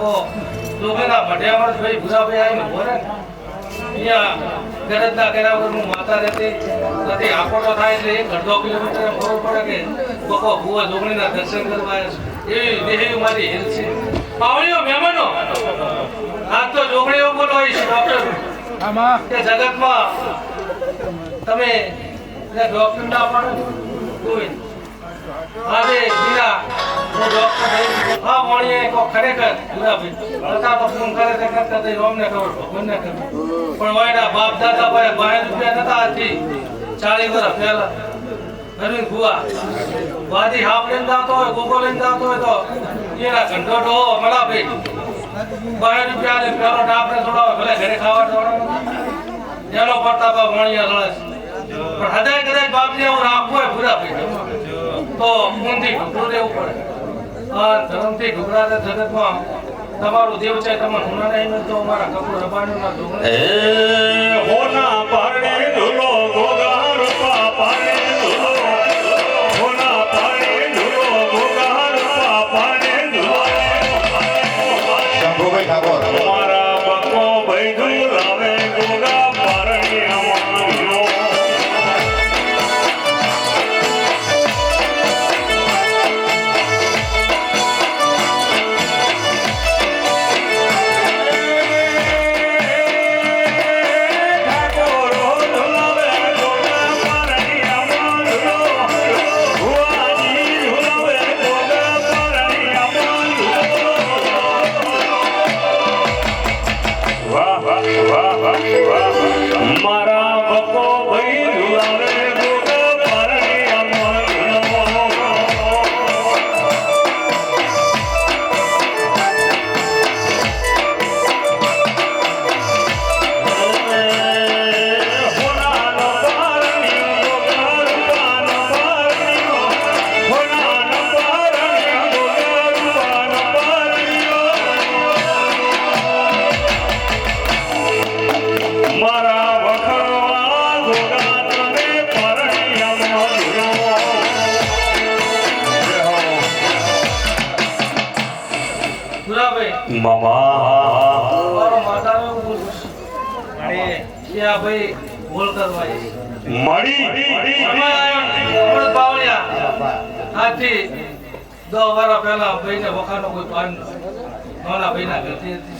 લોકોના મઢિયામાં ભાઈ ભૂરાભાઈ આવીને બોલે અહીંયા ગરજના કર્યા વગર માતા રહેતી નથી આકોટો થાય એટલે 1.5 કિલોમીટર ખબર પડે કે લોકો ભૂવા જોગણીના દર્શન કરવા એવી દેહી મારી હેલ છે પાવળીઓ મહેમાનો આજ તો જોગણીઓ બોલો છે ડોક્ટર કે જગતમાં તમે ડોક્ટર ના પાડો કોઈ આજે બીજા હું ડોક્ટર નહીં હા મોણીએ કો ખરેખર ગુલાબી હતા તો ફોન કરે તે કરતા તે રોમને ખબર ભગવાનને ખબર પણ વાયડા બાપ દાદા ભાઈ 22 રૂપિયા નતા આથી 40 વર્ષ પહેલા અરવિંદ ભુવા વાદી હાફ લઈને જાતો હોય ગોગો લઈને જાતો હોય તો એના ઘંટો ડો મળા ભાઈ 22 રૂપિયા ને પેલો ડાપને છોડાવે ભલે ઘરે ખાવા છોડાવે એનો પડતા બા મોણીયા લડે પણ હદાય કદાચ બાપને એવું રાખવું હોય પૂરા ભાઈ તો ઊંધી ઢુકડું દેવું પડે આ ધર્મથી ઢુકડા જગતમાં તમારું દેવ છે તમને હુના નહીં મળતો અમારા કપૂર રબાણીના ઢુકડા એ હોના પારણે ધૂલો ગોગા રૂપા પારણે ધૂલો હોના પારણે ધૂલો ગોગા રૂપા પારણે ધૂલો શંભુભાઈ ઠાકોર મારા બકો ભાઈ ધૂલાવે ગોગા પારણે અમારો મારા બકો ભાઈ ધુલાવે ગોગા પારણે અમારો હોનાનો પારણે ગોગા રૂપાનો પારણે હોનાનો પારણે ગોગા રૂપાનો પારણે મારા વખરવા ગોગા તને પરણિયામાં ધૂલો ગુલાબભાઈ મામા મારો માતાનો બોલ અરે ક્યાં ભાઈ બોલ કરવા મળી અમૃત બાવળિયા આથી 10 વર્ષ પહેલા ભાઈને વખાનો કોઈ પાન નાના ભાઈના ઘરથી હતી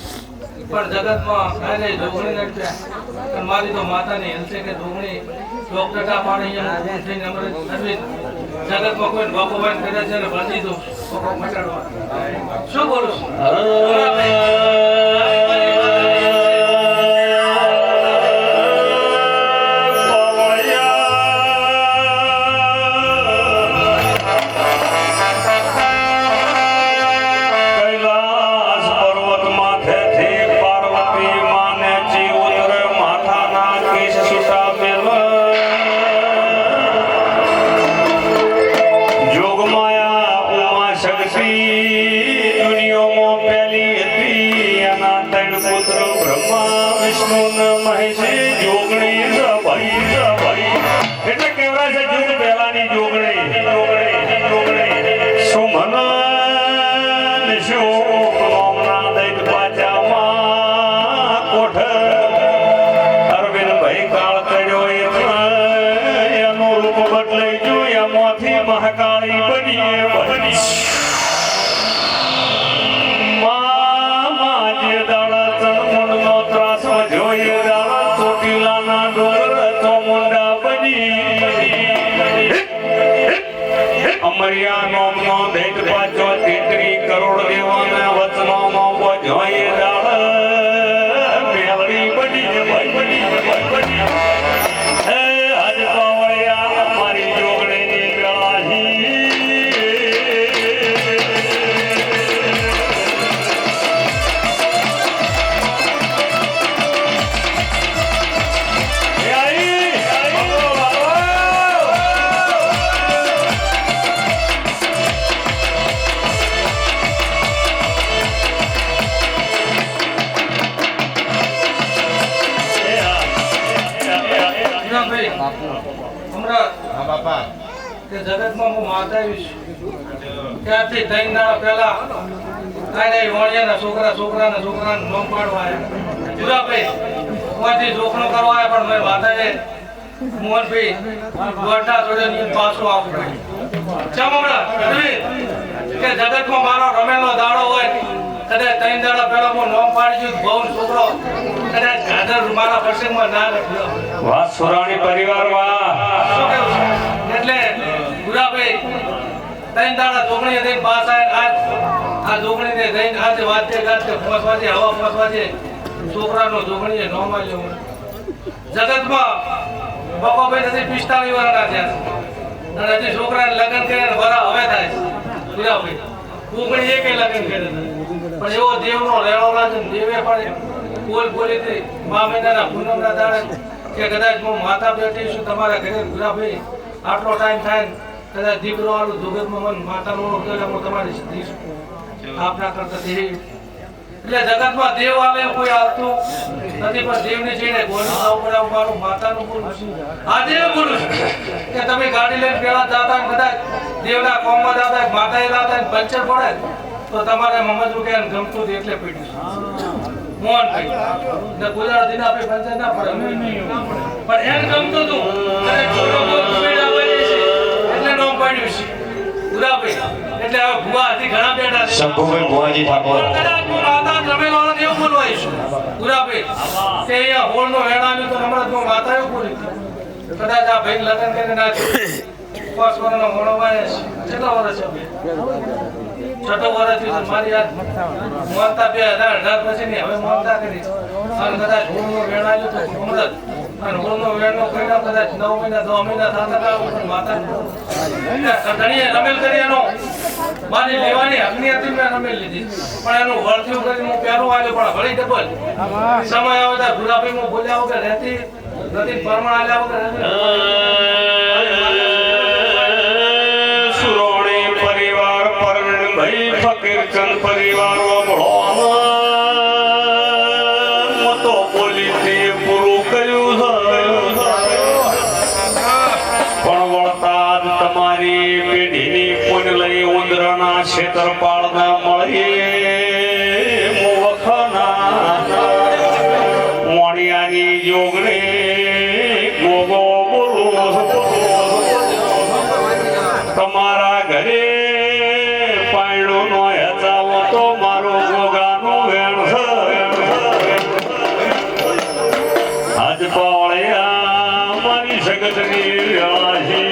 પણ જગતમાં કાલે જોગણી નડ્યા મારી તો માતાની હેલ છે કે જોગણી ડોક્ટર કા પાણી અહીંયા થઈને અમારે સર્વિસ જગતમાં કોઈ બાપુભાઈ કરે છે ને બાંધી દો મટાડવા શું બોલું મહાકાળી બનીએ બની મામા જે દાડા ચણમુંડનો ત્રાસ જોઈએ દાડા ચોટીલાના ડોર તો મુંડા બની અમરિયા નોમનો દૈત પાછો 33 કરોડ દેવાના વચનોનો જોઈએ દાડા મેલડી બની બની આજ પાવળિયા મારી જોગણીની જગતમાં હું માતા ત્યાંથી 3 દાડા પહેલા કાંઈ નહીં વણિયાના છોકરાના નોમ પાડવા આવ્યા જુરાભાઈ કોઈથી જોખણો કરવા આવ્યા પણ મેં વાતાએ મોહનભાઈ ગોઠા જોડે પાછું આવવું પડ્યું ચમ હમણાં કે જગતમાં મારો રમેલો દાડો હોય કદાચ 3 દાડા પહેલા હું નોમ પાડી દઉં બહુ છોકરો કદાચ ગાધર મારા પ્રસંગમાં ના લખ્યો વાહ સુરાણી પરિવાર વાહ શું કેવું છે? એટલે ગુરાભાઈ 3 દાડા જોગણીએ જઈને પાસ આજ આ જોગણીને જઈને આજે વાતે ગાતે 5 વાગે હવા 5 વાગે છોકરાનો જોગણીએ નોમ આવ્યો જગતમાં બાપાભાઈ નથી 45 વર્ષના થયા અને હજી છોકરાને લગ્ન કરીને વરા હવે થાય છે ગુરાભાઈ જોગણી એકે લગ્ન કરે પણ એવો દેવનો રેડો લાગે દેવે પણ બોલી મા મહિનાના પૂનમના દાડે કે કદાચ હું માતા બેઠી છું તમારા ઘરે ગુરાભાઈ આટલો ટાઈમ થાય ને કદાચ દીકરો આલું જગતમાં મન માતાનો ઓળખેલા હું તમારી સીધી આપના કરતા દેવ એટલે જગતમાં દેવ આવે કોઈ આવતું નથી પણ દેવની ચીડે ગોળું ખાવું પડે મારું માતાનું બોલું છું આ દેવ બોલું છું કે તમે ગાડી લઈને પેલા જાતા કદાચ દેવના કોમમાં જાતા માતાએ જાતા પંચર પડે તો તમારે મમજવું કે ગમતું એટલે પીડ્યું મોહનભાઈ ને ગુજરાતીના આપણે પંચર ના પડે પણ એને ગમતું હતું અને છોટો બહુ સ્પીડ આવે છે એટલે નોમ પાડ્યું છે ગુરાભાઈ એટલે હવે ભુવા હતી ઘણા બેઠા છે શંભુભાઈ ભુવાજી ઠાકોર કદાચ હું માતા રમેલવાળા એવું બોલવાય છું ગુરાભાઈ કે અહીંયા હોળનો વેણાવ્યું તો હમણાં હું માતા એવું બોલી કદાચ આ ભાઈ લગ્ન કરીને ના 5 વર્ષનો મોણો વાય છે કેટલા વર્ષ છે 6 વર્ષથી તો મારી યાદ મોનતા 2018 પછીની હવે મોનતા કરી અને કદાચ હોળનો વેણાવ્યું તો અમૃત અને હોળનો વેણનો કર્યો કદાચ 9 મહિના 10 મહિના થતા માતા ધણીએ રમેલ કર્યાનો મારી લેવાની અગ્નિ હતી મેં રમેલ લીધી પણ એનું વળથ્યું કરીને હું પહેલું આવ્યો પણ વળી ડબલ સમય આવે તો ગુલાબી હું બોલ્યા વગર રહેતી નથી પરમણ આલ્યા વગર સુરોણી પરિવાર પરવીનભાઈ ફકીરચંદ પરિવાર મતો બોલીથી પૂરું કર્યું પણ વળતા જ તમારી પેઢીની પુન લઈ ઉંદરાના ક્ષેત્રપાળના મળીએ મોવખાના મોણિયાની જોગણે ગોગો બોલું તમારા ઘરે પાયણો નો હેચાવો તો મારો ગોગાનો વેણ આજ પાવળિયા મારી જગતની વેળાજી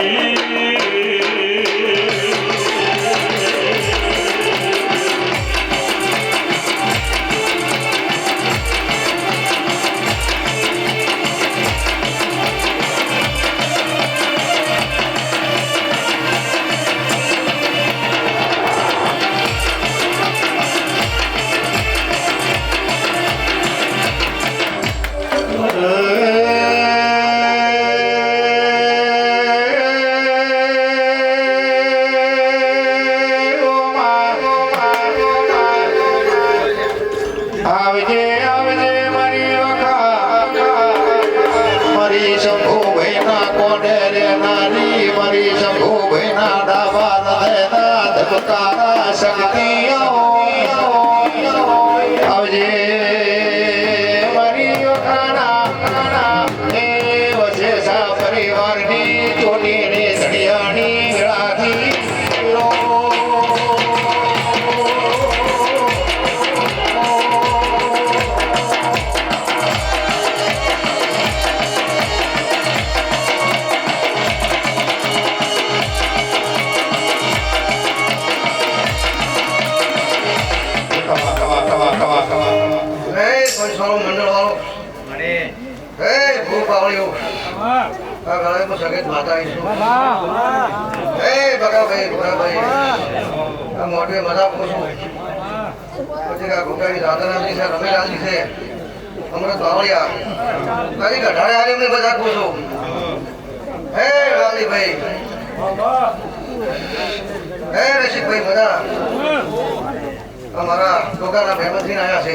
हमारा लोकाना फेमस आया से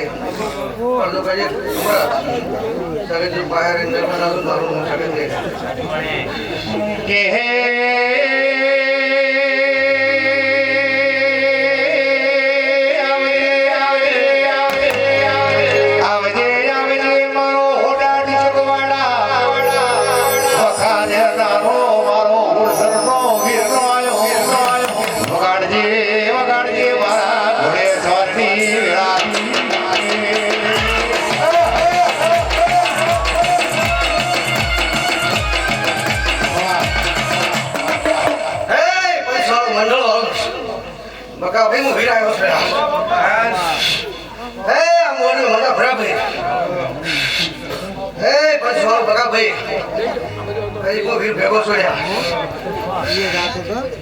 और जो कहे सगे जो बाहर इंदर बना दो मालूम हो सके के है હું વીર આવ્યો છું હે આ મોઢું મને ભરાભાઈ હે પછી મારો બગાભાઈ કઈ કો વીર ભેગો છોડ્યા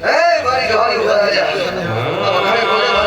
હે મારી ગવાની ઉભા રાજા